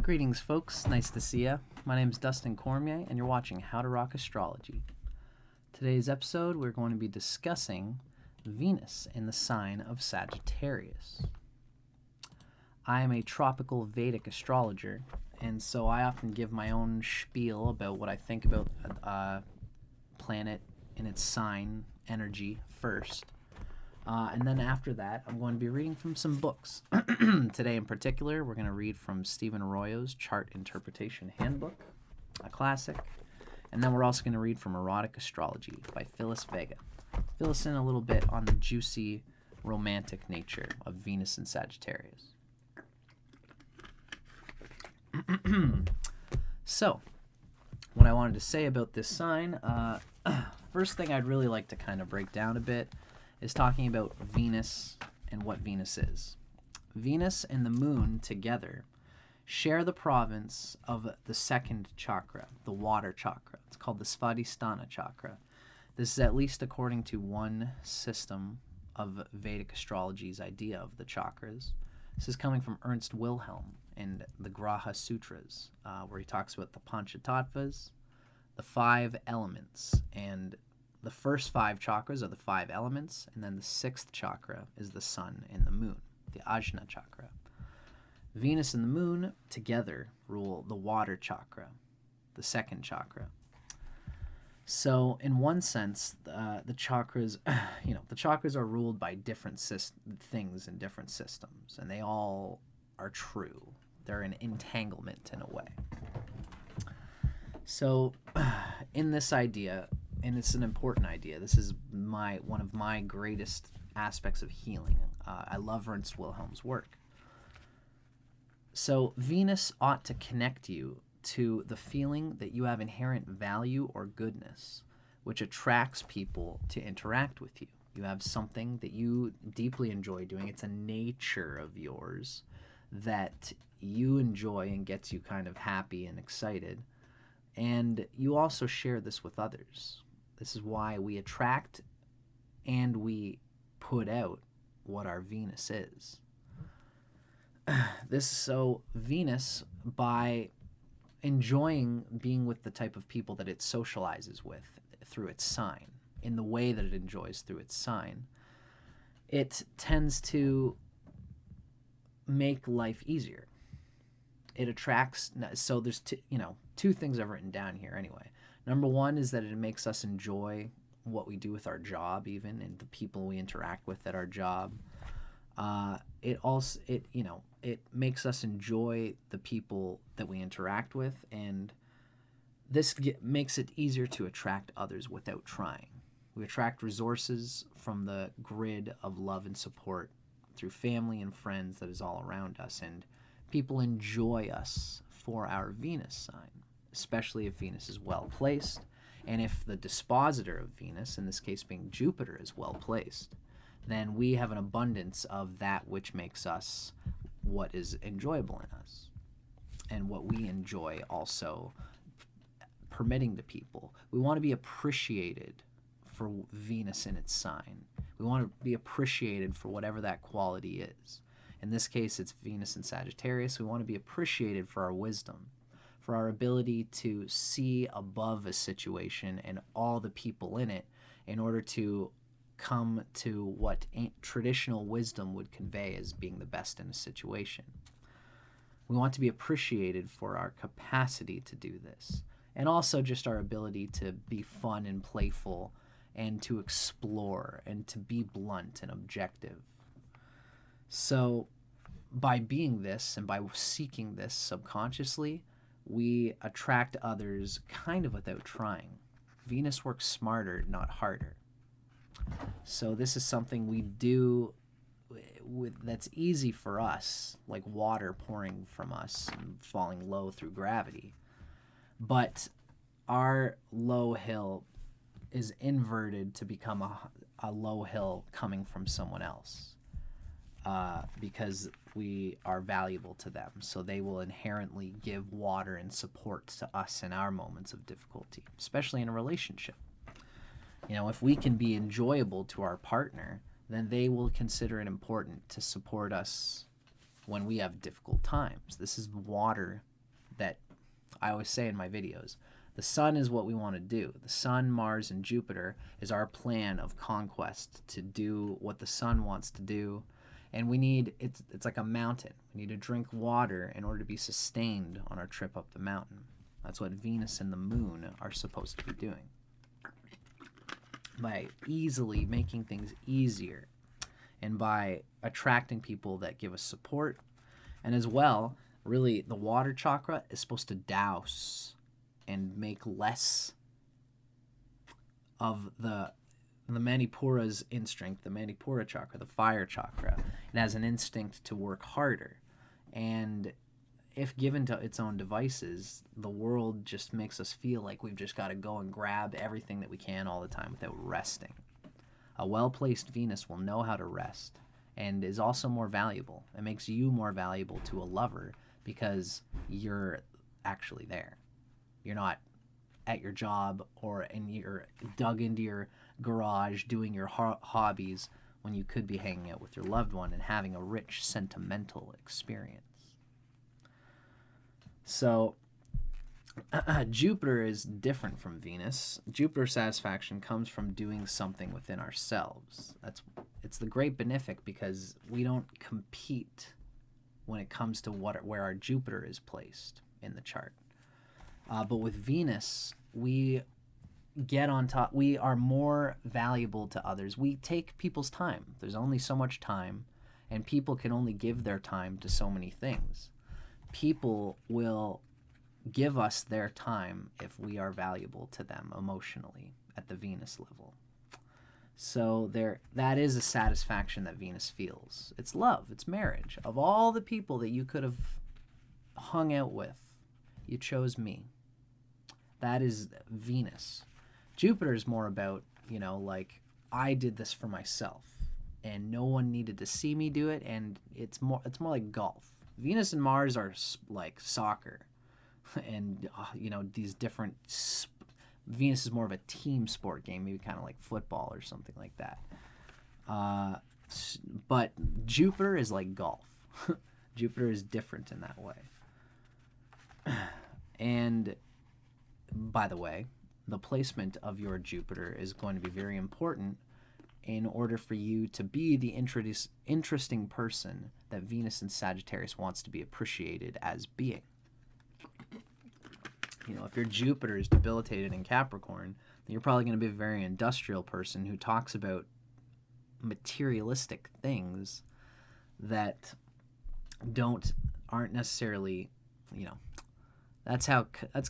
Greetings, folks. Nice to see ya. My name is Dustin Cormier, and you're watching Howtorockastrology. Today's episode, we're going to be discussing Venus in the sign of Sagittarius. I am a tropical Vedic astrologer, and so I often give my own spiel about what I think about a planet in its sign energy first. And then after that, I'm going to be reading from some books. Today in particular, we're going to read from Stephen Arroyo's Chart Interpretation Handbook, a classic. And then we're also going to read from Erotic Astrology by Phylis Vega. Fill us in a little bit on the juicy, romantic nature of Venus and Sagittarius. So, what I wanted to say about this sign, first thing I'd really like to kind of break down a bit is talking about Venus and what Venus is. Venus and the moon together share the province of the second chakra, the water chakra. It's called the Svadhisthana chakra. This is at least according to one system of Vedic astrology's idea of the chakras. This is coming from Ernst Wilhelm in the Graha Sutras, where he talks about the Panchatattvas, the 5 elements, and the first 5 chakras are the 5 elements, and then the 6th chakra is the sun and the moon, the Ajna chakra. Venus and the moon together rule the water chakra, the 2nd chakra. So, in one sense, the chakras, the chakras are ruled by different things in different systems, and they all are true. They're an entanglement in a way. So, in this idea, and it's an important idea, this is one of my greatest aspects of healing. I love Ernst Wilhelm's work. So Venus ought to connect you to the feeling that you have inherent value or goodness, which attracts people to interact with you. You have something that you deeply enjoy doing. It's a nature of yours that you enjoy and gets you kind of happy and excited. And you also share this with others. This is why we attract and we put out what our Venus is. So Venus, by enjoying being with the type of people that it socializes with through its sign, in the way that it enjoys through its sign, it tends to make life easier. It attracts, so there's two things I've written down here anyway. Number one is that it makes us enjoy what we do with our job, even, and the people we interact with at our job. It makes us enjoy the people that we interact with, and this makes it easier to attract others without trying. We attract resources from the grid of love and support through family and friends that is all around us, and people enjoy us for our Venus sign, especially if Venus is well placed, and if the dispositor of Venus, in this case being Jupiter, is well placed, then we have an abundance of that which makes us what is enjoyable in us, and what we enjoy also permitting to people. We want to be appreciated for Venus in its sign. We want to be appreciated for whatever that quality is. In this case, it's Venus and Sagittarius. We want to be appreciated for our wisdom, for our ability to see above a situation and all the people in it in order to come to what traditional wisdom would convey as being the best in a situation. We want to be appreciated for our capacity to do this, and also just our ability to be fun and playful and to explore and to be blunt and objective. So by being this and by seeking this subconsciously, we attract others kind of without trying. Venus works smarter, not harder. So this is something we do that's easy for us, like water pouring from us and falling low through gravity. But our low hill is inverted to become a low hill coming from someone else, because we are valuable to them. So they will inherently give water and support to us in our moments of difficulty, especially in a relationship. If we can be enjoyable to our partner, then they will consider it important to support us when we have difficult times. This is water that I always say in my videos. The sun is what we want to do. The sun, Mars, and Jupiter is our plan of conquest to do what the sun wants to do. And we need, it's like a mountain. We need to drink water in order to be sustained on our trip up the mountain. That's what Venus and the moon are supposed to be doing. By easily making things easier, and by attracting people that give us support. And as well, really, the water chakra is supposed to douse and make less of the Manipura's instinct, the Manipura chakra, the fire chakra. It has an instinct to work harder. And if given to its own devices, the world just makes us feel like we've just got to go and grab everything that we can all the time without resting. A well-placed Venus will know how to rest and is also more valuable. It makes you more valuable to a lover because you're actually there. You're not at your job you're dug into your garage doing your hobbies when you could be hanging out with your loved one and having a rich sentimental experience. So Jupiter is different from Venus. Jupiter satisfaction comes from doing something within ourselves. It's the great benefic because we don't compete when it comes to where our Jupiter is placed in the chart. But with Venus, we get on top. We are more valuable to others. We take people's time. There's only so much time, and people can only give their time to so many things. People will give us their time if we are valuable to them emotionally at the Venus level. So that is a satisfaction that Venus feels. It's love, it's marriage. Of all the people that you could have hung out with, you chose me. That is Venus. Jupiter is more about, like, I did this for myself and no one needed to see me do it, and it's more like golf. Venus and Mars are like soccer and these different Venus is more of a team sport game, maybe kind of like football or something like that. But Jupiter is like golf. Jupiter is different in that way. And by the way, the placement of your Jupiter is going to be very important in order for you to be the interesting person that Venus and Sagittarius wants to be appreciated as being. If your Jupiter is debilitated in Capricorn, then you're probably going to be a very industrial person who talks about materialistic things that aren't necessarily, that's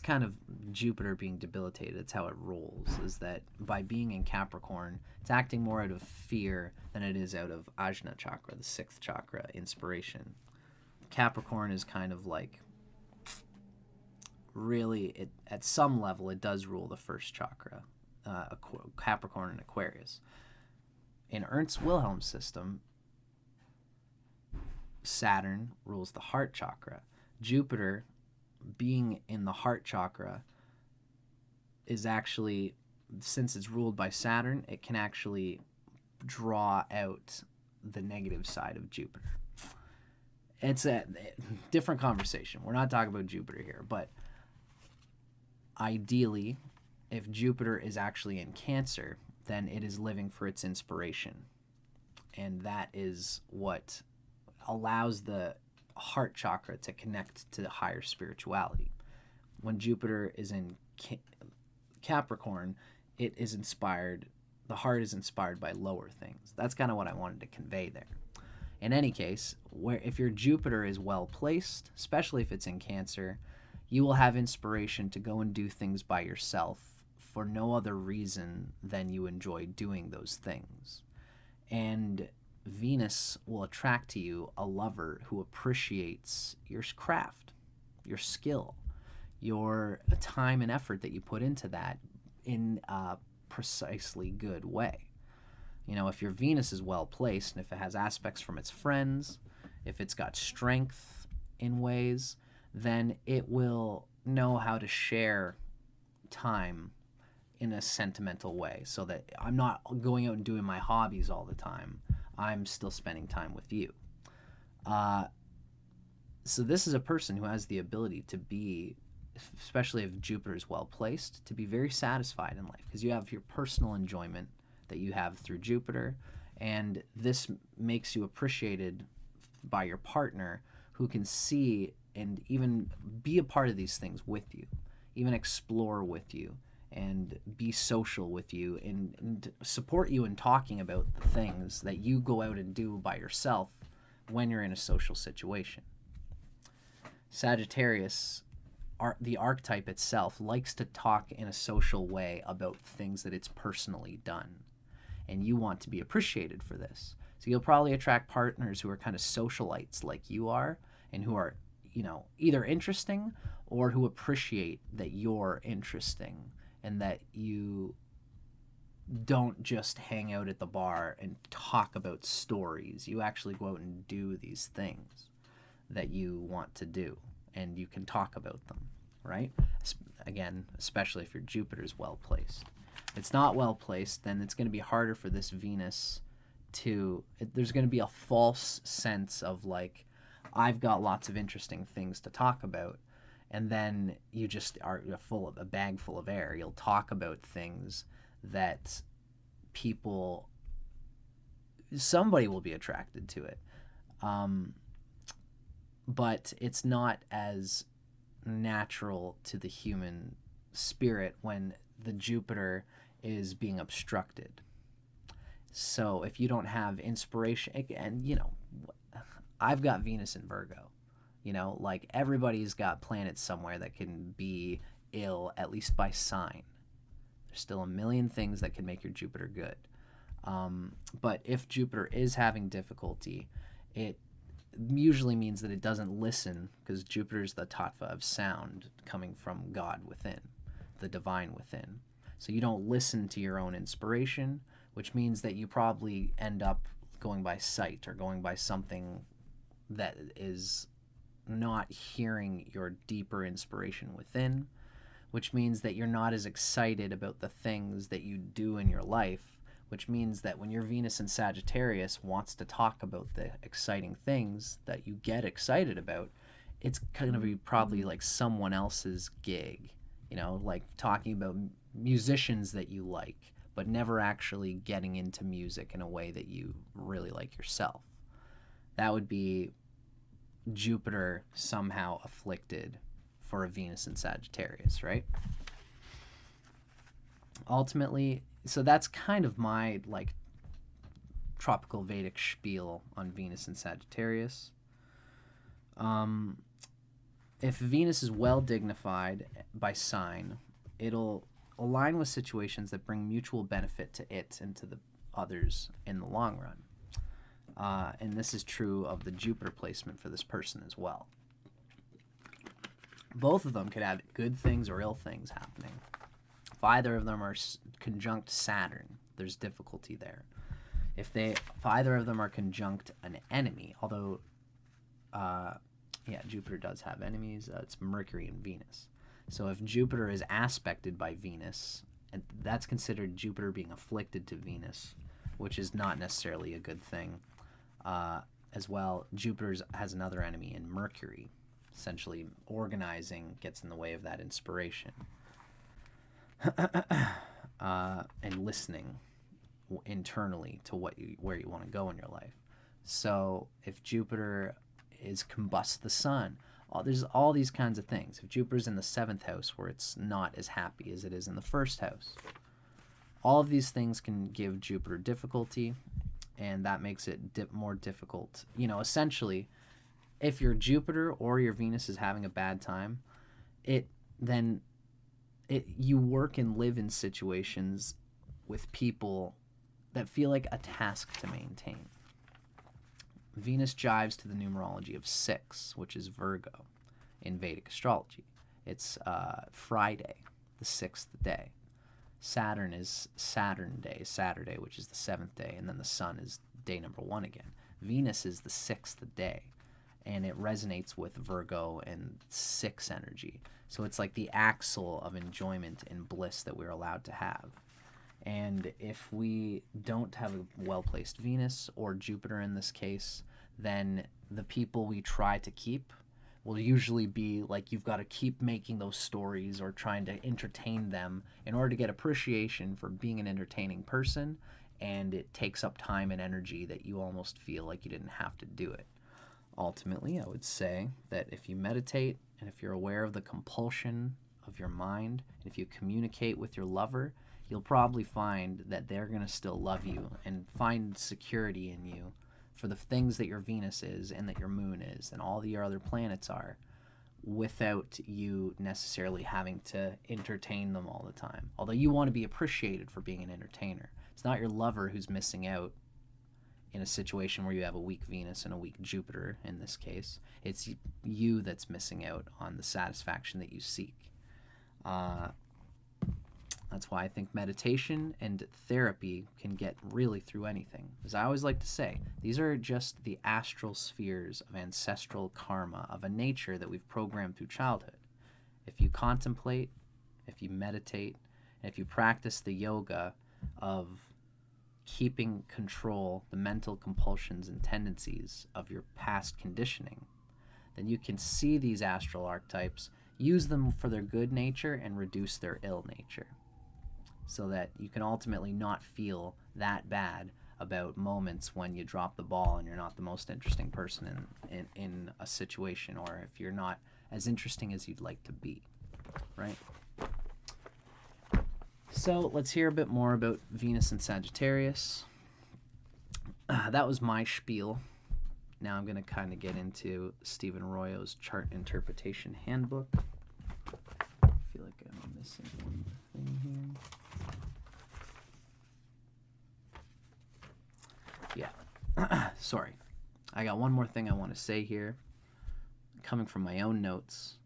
kind of Jupiter being debilitated. It's how it rolls, is that by being in Capricorn, it's acting more out of fear than it is out of Ajna chakra, the sixth chakra, inspiration. Capricorn is kind of like, really, at some level, it does rule the first chakra, Capricorn and Aquarius. In Ernst Wilhelm's system, Saturn rules the heart chakra. Jupiter, being in the heart chakra, is actually, since it's ruled by Saturn, it can actually draw out the negative side of Jupiter. It's a different conversation. We're not talking about Jupiter here, but ideally, if Jupiter is actually in Cancer, then it is living for its inspiration. And that is what allows the heart chakra to connect to the higher spirituality. When Jupiter is in Capricorn, it is inspired, the heart is inspired by lower things. That's kind of what I wanted to convey there. In any case, if your Jupiter is well placed, especially if it's in Cancer, you will have inspiration to go and do things by yourself for no other reason than you enjoy doing those things. And Venus will attract to you a lover who appreciates your craft, your skill, your time and effort that you put into that in a precisely good way. If your Venus is well placed and if it has aspects from its friends, if it's got strength in ways, then it will know how to share time in a sentimental way, so that I'm not going out and doing my hobbies all the time. I'm still spending time with you. So this is a person who has the ability to be, especially if Jupiter is well placed, to be very satisfied in life, because you have your personal enjoyment that you have through Jupiter, and this makes you appreciated by your partner, who can see and even be a part of these things with you, even explore with you, and be social with you, and support you in talking about the things that you go out and do by yourself when you're in a social situation. Sagittarius, the archetype itself, likes to talk in a social way about things that it's personally done, and you want to be appreciated for this. So you'll probably attract partners who are kind of socialites like you are, and who are, either interesting or who appreciate that you're interesting, and that you don't just hang out at the bar and talk about stories. You actually go out and do these things that you want to do, and you can talk about them, right? Again, especially if your Jupiter is well placed. If it's not well placed, then it's going to be harder for this Venus there's going to be a false sense of like, I've got lots of interesting things to talk about, and then you just are a bag full of air. You'll talk about things that somebody will be attracted to it. But it's not as natural to the human spirit when the Jupiter is being obstructed. So if you don't have inspiration, and I've got Venus in Virgo, like everybody's got planets somewhere that can be ill, at least by sign. There's still a million things that can make your Jupiter good. But if Jupiter is having difficulty, it usually means that it doesn't listen, because Jupiter is the tattva of sound coming from God within, the divine within. So you don't listen to your own inspiration, which means that you probably end up going by sight or going by something that is not hearing your deeper inspiration within, which means that you're not as excited about the things that you do in your life, which means that when your Venus in Sagittarius wants to talk about the exciting things that you get excited about, it's going to be probably like someone else's gig, like talking about musicians that you like, but never actually getting into music in a way that you really like yourself. That would be Jupiter somehow afflicted for a Venus in Sagittarius, right? Ultimately, so that's kind of my tropical Vedic spiel on Venus in Sagittarius. If Venus is well dignified by sign, it'll align with situations that bring mutual benefit to it and to the others in the long run. And this is true of the Jupiter placement for this person as well. Both of them could have good things or ill things happening. If either of them are conjunct Saturn, there's difficulty there. If either of them are conjunct an enemy, although, Jupiter does have enemies, it's Mercury and Venus. So if Jupiter is aspected by Venus, and that's considered Jupiter being afflicted to Venus, which is not necessarily a good thing. As well, Jupiter has another enemy in Mercury. Essentially, organizing gets in the way of that inspiration. And listening internally to where you want to go in your life. So if Jupiter is combust the sun, there's all these kinds of things. If Jupiter's in the 7th house, where it's not as happy as it is in the 1st house, all of these things can give Jupiter difficulty, and that makes it more difficult. Essentially, if your Jupiter or your Venus is having a bad time, you work and live in situations with people that feel like a task to maintain. Venus jives to the numerology of 6, which is Virgo in Vedic astrology. It's Friday, the 6th day. Saturn is Saturn day, Saturday, which is the 7th day, and then the sun is day number 1 again. Venus is the 6th day, and it resonates with Virgo and 6 energy. So it's like the axle of enjoyment and bliss that we're allowed to have. And if we don't have a well-placed Venus, or Jupiter in this case, then the people we try to keep will usually be like you've got to keep making those stories or trying to entertain them in order to get appreciation for being an entertaining person, and it takes up time and energy that you almost feel like you didn't have to do it. Ultimately, I would say that if you meditate and if you're aware of the compulsion of your mind, and if you communicate with your lover, you'll probably find that they're going to still love you and find security in you for the things that your Venus is and that your moon is and all your other planets are, without you necessarily having to entertain them all the time. Although you want to be appreciated for being an entertainer. It's not your lover who's missing out in a situation where you have a weak Venus and a weak Jupiter in this case. It's you that's missing out on the satisfaction that you seek. That's why I think meditation and therapy can get really through anything. As I always like to say, these are just the astral spheres of ancestral karma, of a nature that we've programmed through childhood. If you contemplate, if you meditate, and if you practice the yoga of keeping control, the mental compulsions and tendencies of your past conditioning, then you can see these astral archetypes, use them for their good nature, and reduce their ill nature, so that you can ultimately not feel that bad about moments when you drop the ball and you're not the most interesting person in a situation, or if you're not as interesting as you'd like to be, right? So let's hear a bit more about Venus and Sagittarius. That was my spiel. Now I'm going to kind of get into Stephen Arroyo's chart interpretation handbook. I feel like I'm missing one thing here. Yeah. Sorry. I got one more thing I want to say here, coming from my own notes.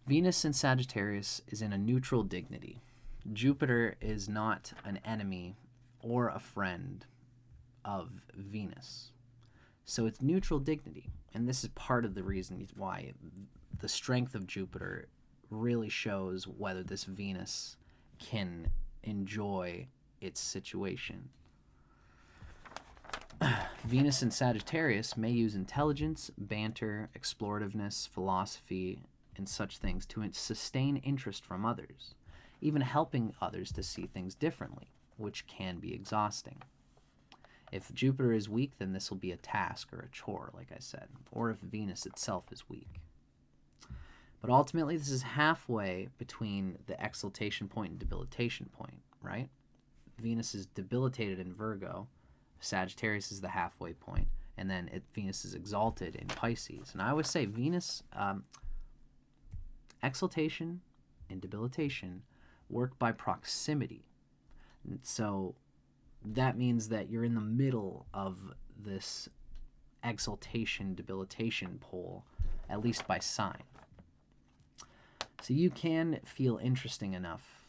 Venus in Sagittarius is in a neutral dignity. Jupiter is not an enemy or a friend of Venus. So it's neutral dignity. And this is part of the reason why the strength of Jupiter really shows whether this Venus can enjoy its situation. Venus in Sagittarius may use intelligence, banter, explorativeness, philosophy, and such things to sustain interest from others, even helping others to see things differently, which can be exhausting. If Jupiter is weak, then this will be a task or a chore, like I said, or if Venus itself is weak. But ultimately, this is halfway between the exaltation point and debilitation point, right? Venus is debilitated in Virgo, Sagittarius is the halfway point, and then Venus is exalted in Pisces. And I always say Venus, exaltation and debilitation work by proximity. And so that means that you're in the middle of this exaltation debilitation pole, at least by sign. So you can feel interesting enough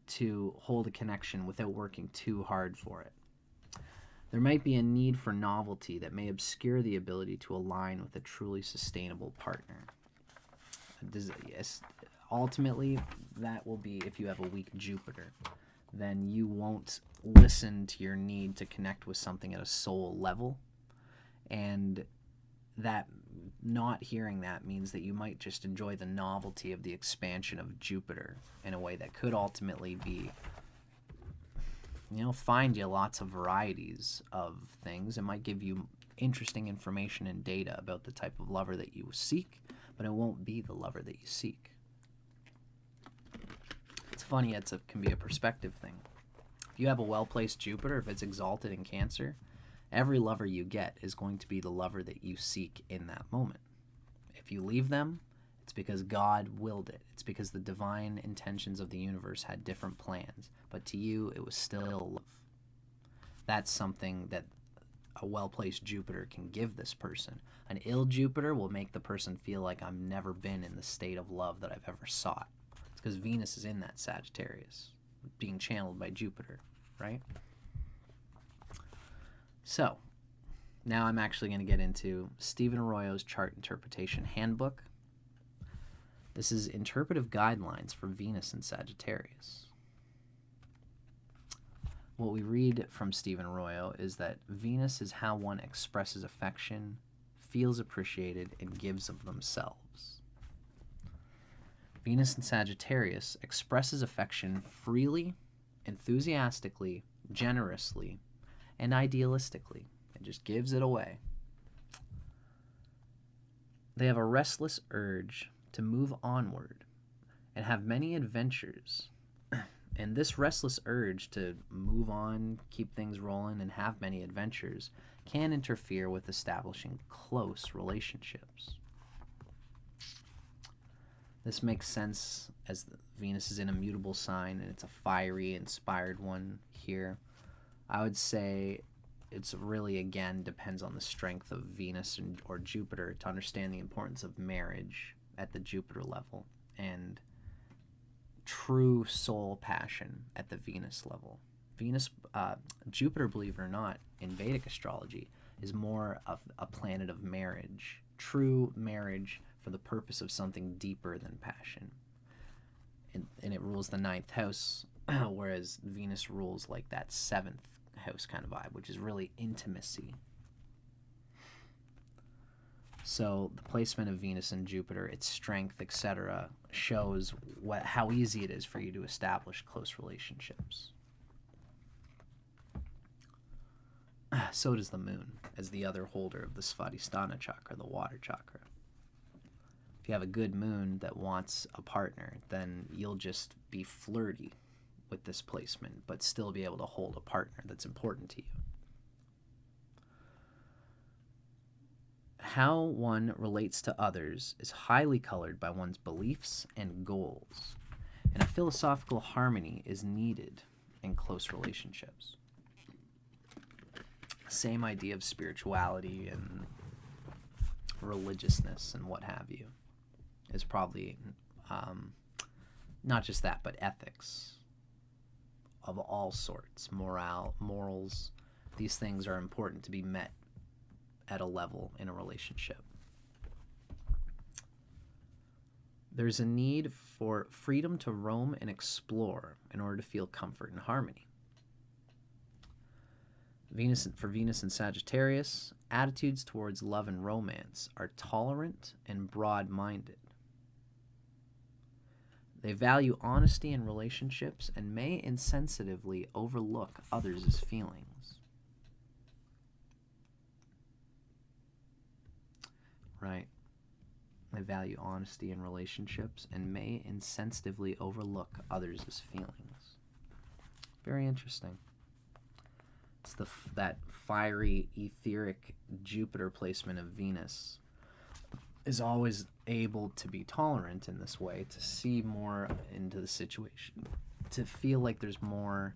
to hold a connection without working too hard for it. There might be a need for novelty that may obscure the ability to align with a truly sustainable partner. Ultimately, that will be if you have a weak Jupiter. Then you won't listen to your need to connect with something at a soul level. And that not hearing that means that you might just enjoy the novelty of the expansion of Jupiter in a way that could ultimately be, find you lots of varieties of things. It might give you interesting information and data about the type of lover that you seek, but it won't be the lover that you seek. It's funny, it can be a perspective thing. If you have a well-placed Jupiter, if it's exalted in Cancer, every lover you get is going to be the lover that you seek in that moment. If you leave them, it's because God willed it. It's because the divine intentions of the universe had different plans. But to you, it was still love. That's something that a well-placed Jupiter can give this person. An ill Jupiter will make the person feel like I've never been in the state of love that I've ever sought. It's because Venus is in that Sagittarius, being channeled by Jupiter, right? So, now I'm actually going to get into Stephen Arroyo's chart interpretation handbook. This is interpretive guidelines for Venus and Sagittarius. What we read from Stephen Arroyo is that Venus is how one expresses affection, feels appreciated, and gives of themselves. Venus in Sagittarius expresses affection freely, enthusiastically, generously, and idealistically. It just gives it away. They have a restless urge to move onward and have many adventures. And this restless urge to move on, keep things rolling, and have many adventures can interfere with establishing close relationships. This makes sense as Venus is in a mutable sign and it's a fiery, inspired one here. I would say it's really, again, depends on the strength of Venus or Jupiter to understand the importance of marriage at the Jupiter level and true soul passion at the Venus level. Jupiter, believe it or not, in Vedic astrology is more of a planet of marriage, true marriage for the purpose of something deeper than passion. And it rules the 9th house, whereas Venus rules like that 7th house kind of vibe, which is really intimacy. So the placement of Venus and Jupiter, its strength, etc., shows how easy it is for you to establish close relationships. So does the moon, as the other holder of the Svadhisthana chakra, the water chakra. If you have a good moon that wants a partner, then you'll just be flirty with this placement, but still be able to hold a partner that's important to you. How one relates to others is highly colored by one's beliefs and goals, and a philosophical harmony is needed in close relationships. Same idea of spirituality and religiousness and what have you is probably not just that, but ethics of all sorts, morals. These things are important to be met at a level in a relationship. There's a need for freedom to roam and explore in order to feel comfort and harmony. For Venus and Sagittarius, attitudes towards love and romance are tolerant and broad-minded. They value honesty in relationships and may insensitively overlook others' feelings. Right. They value honesty in relationships and may insensitively overlook others' feelings. Very interesting. It's that fiery, etheric Jupiter placement of Venus is always able to be tolerant in this way, to see more into the situation, to feel like there's more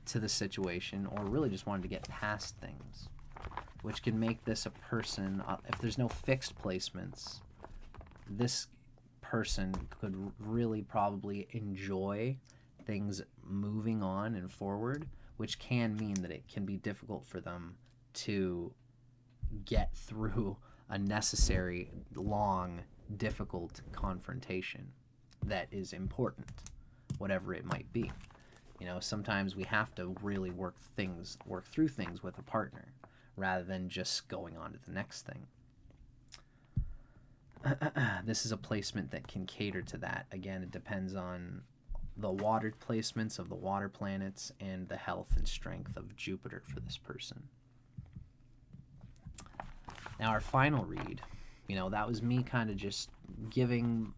to the situation, or really just wanted to get past things, which can make this a person, if there's no fixed placements, this person could really probably enjoy things moving on and forward, which can mean that it can be difficult for them to get through a necessary, long, difficult confrontation that is important, whatever it might be. You know, sometimes we have to really work through things with a partner rather than just going on to the next thing. This is a placement that can cater to that. Again, it depends on the water placements of the water planets and the health and strength of Jupiter for this person. Now our final read, that was me kind of just giving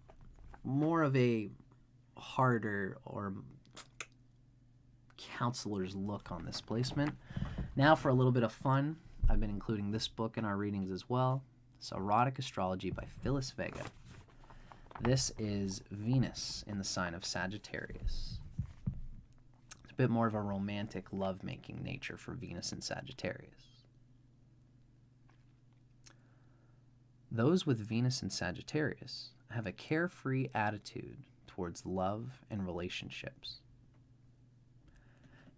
more of a harder or counselor's look on this placement. Now for a little bit of fun, I've been including this book in our readings as well. It's Erotic Astrology by Phylis Vega. This is Venus in the sign of Sagittarius. It's a bit more of a romantic, love-making nature for Venus in Sagittarius. Those with Venus in Sagittarius have a carefree attitude towards love and relationships.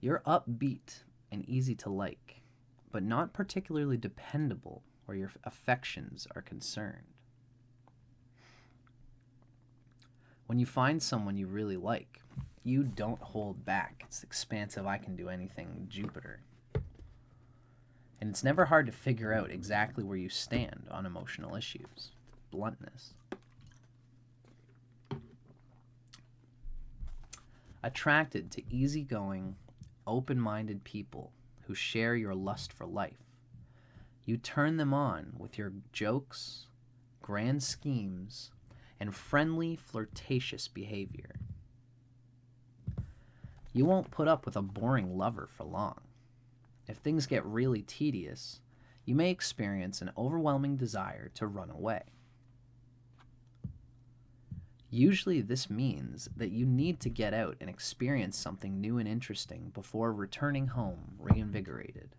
You're upbeat and easy to like, but not particularly dependable where your affections are concerned. When you find someone you really like, you don't hold back. It's expansive, I can do anything, Jupiter. And it's never hard to figure out exactly where you stand on emotional issues. Bluntness. Attracted to easygoing, open-minded people who share your lust for life. You turn them on with your jokes, grand schemes, and friendly, flirtatious behavior. You won't put up with a boring lover for long. If things get really tedious, you may experience an overwhelming desire to run away. Usually this means that you need to get out and experience something new and interesting before returning home reinvigorated.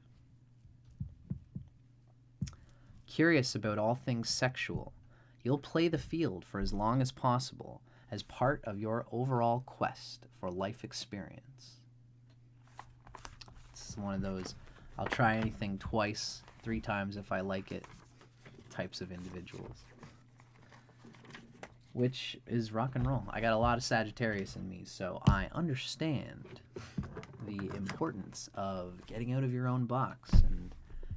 Curious about all things sexual, you'll play the field for as long as possible as part of your overall quest for life experience. This is one of those, I'll try anything twice, 3 times if I like it, types of individuals. Which is rock and roll. I got a lot of Sagittarius in me, so I understand the importance of getting out of your own box and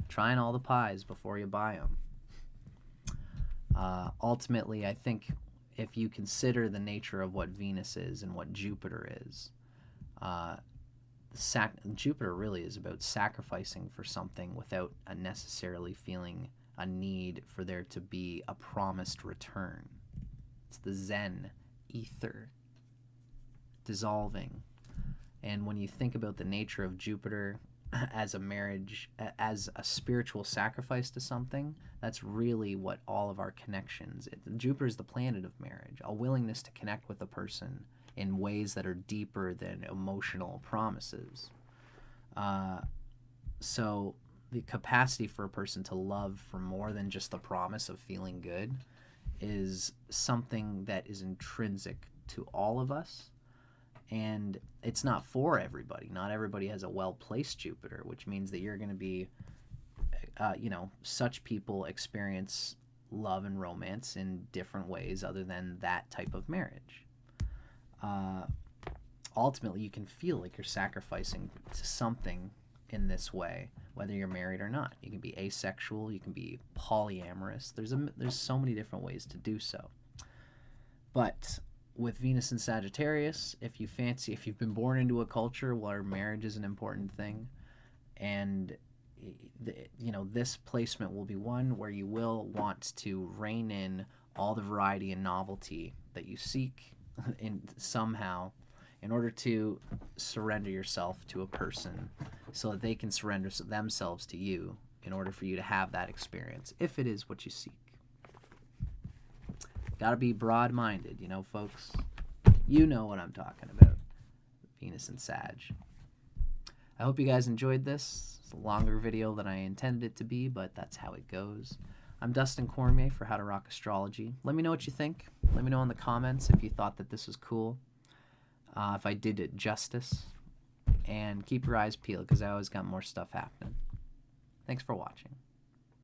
trying all the pies before you buy them. Ultimately, I think if you consider the nature of what Venus is and what Jupiter is, Jupiter really is about sacrificing for something without necessarily feeling a need for there to be a promised return. It's the Zen ether dissolving. And when you think about the nature of Jupiter as a marriage, as a spiritual sacrifice to something, that's really what all of our connections, Jupiter is the planet of marriage, a willingness to connect with a person in ways that are deeper than emotional promises. So the capacity for a person to love for more than just the promise of feeling good is something that is intrinsic to all of us, and it's not for everybody. Not everybody has a well-placed Jupiter, which means that you're going to be, such people experience love and romance in different ways other than that type of marriage. Ultimately, you can feel like you're sacrificing to something in this way, whether you're married or not. You can be asexual, you can be polyamorous. There's so many different ways to do so. But with Venus and Sagittarius, if you've been born into a culture where marriage is an important thing, and this placement will be one where you will want to rein in all the variety and novelty that you seek somehow in order to surrender yourself to a person so that they can surrender themselves to you in order for you to have that experience, if it is what you seek. Gotta be broad-minded, folks. You know what I'm talking about. Venus and Sag. I hope you guys enjoyed this. It's a longer video than I intended it to be, but that's how it goes. I'm Dustin Cormier for Howtorockastrology. Let me know what you think. Let me know in the comments if you thought that this was cool. If I did it justice. And keep your eyes peeled because I always got more stuff happening. Thanks for watching.